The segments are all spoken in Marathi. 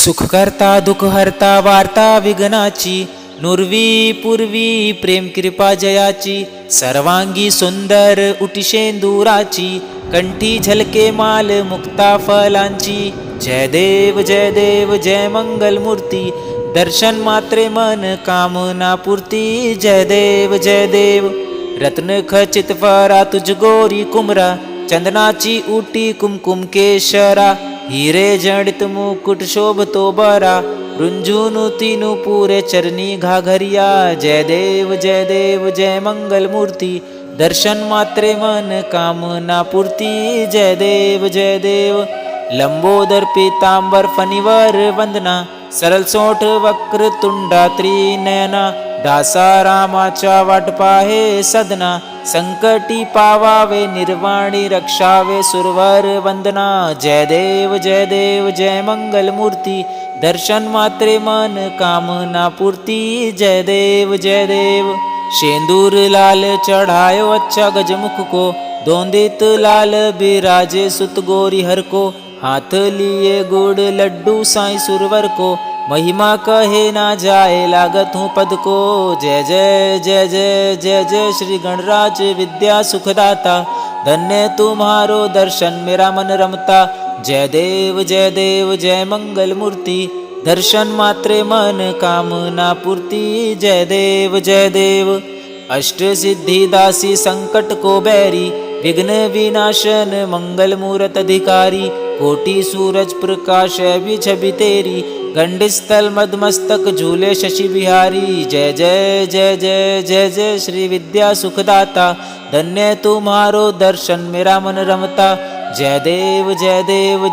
सुख करता दुःख हरता वार्ता विघ्नाची, नुरवी पूर्वी प्रेम कृपा जयाची, सर्वांगी सुंदर उटिशेंदुराची, कंठी झलके माल मुक्ता फलांची. जय देव जय देव जय मंगल मूर्ती, दर्शन मात्रे मन कामना पूर्ती. जय देव जय देव. रत्न खचित फरा तुझ गोरी कुमरा, चंदनाची उटी कुमकुम केशरा, हिरे जडित मुकुट शोभतो बरा, रुंजून तीनु पुरे चरणी घाघरिया. जय देव जय देव जय मंगल मूर्ती, दर्शन मात्रे मन कामना पूर्ती. जय देव जय देव. लंबोदर पीतांबर फणीवर वंदना, सरल सोठ वक्र तुंडा त्रिनयना, दासा रामाच्या वाट पाहे सदना, संकटी पावावे निर्वाणी रक्षावे सुरवर वंदना. जय देव जय देव जय मंगल मूर्ती, दर्शन मात्रे मन कामना पूर्ती. जय देव जय देव. शेंदूर लाल चढ़ायो अच्छा गजमुख को, दोंदित लाल बिराजे सुत गोरी हर को, हाथ लिए गुड़ लड्डू साई सुरवर को, महिमा कहे ना जाए लागत हूँ पद को. जय जय जय जय जय जय श्री गणराज विद्या सुखदाता, धन्य तुम्हारो दर्शन मेरा मन रमता. जय देव जय मंगल मूर्ति, दर्शन मात्रे मन कामना पूर्ति. जय देव जय देव. अष्ट सिद्धि दासी संकट को बैरी, विघ्न विनाशन मंगल मूरत अधिकारी, कोटि सूरज प्रकाश भी छवि तेरी, गंडस्थल मदमस्तक झूले शशि बिहारी. जय जय जय जय जय जय श्री विद्या सुखदाता, धन्य तुम्हारो दर्शन मेरा मन रमता. जय देव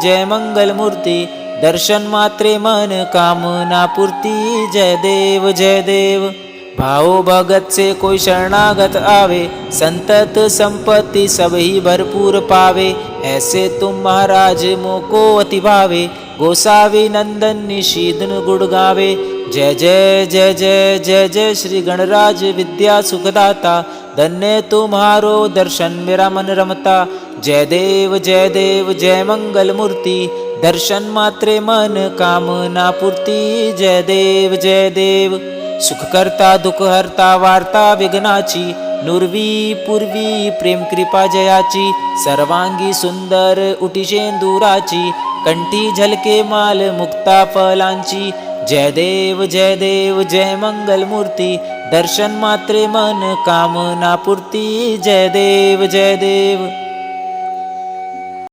जय मंगल मूर्ति, दर्शन मात्रे मन कामना पूर्ति. जय देव जय देव. भाव भगत से कोई शरणागत आवे, संतत संपत्ति सब ही भरपूर पावे. ऐसे तुम महाराज मोको अति भावे, गोसावी नंदन निशीदन गुण गावे. जय जय जय जय जय जय श्री गणराज विद्या सुखदाता, धन्य तुम्हारो दर्शन मेरा मन रमता. जय देव जय मंगल मूर्ति, दर्शन मात्रे मन कामना पूर्ति. जय देव जय देव. सुख करता दुःख हरता वार्ता विघ्नाची, नुरवी पूर्वी प्रेम कृपा जयाची, सर्वांगी सुंदर उटिशेंदुराची, कंठी झलके माल मुक्ता फलांची. जय देव जय मंगल मूर्ति, दर्शन मात्रे मन कामना पूर्ति. जय देव जय देव.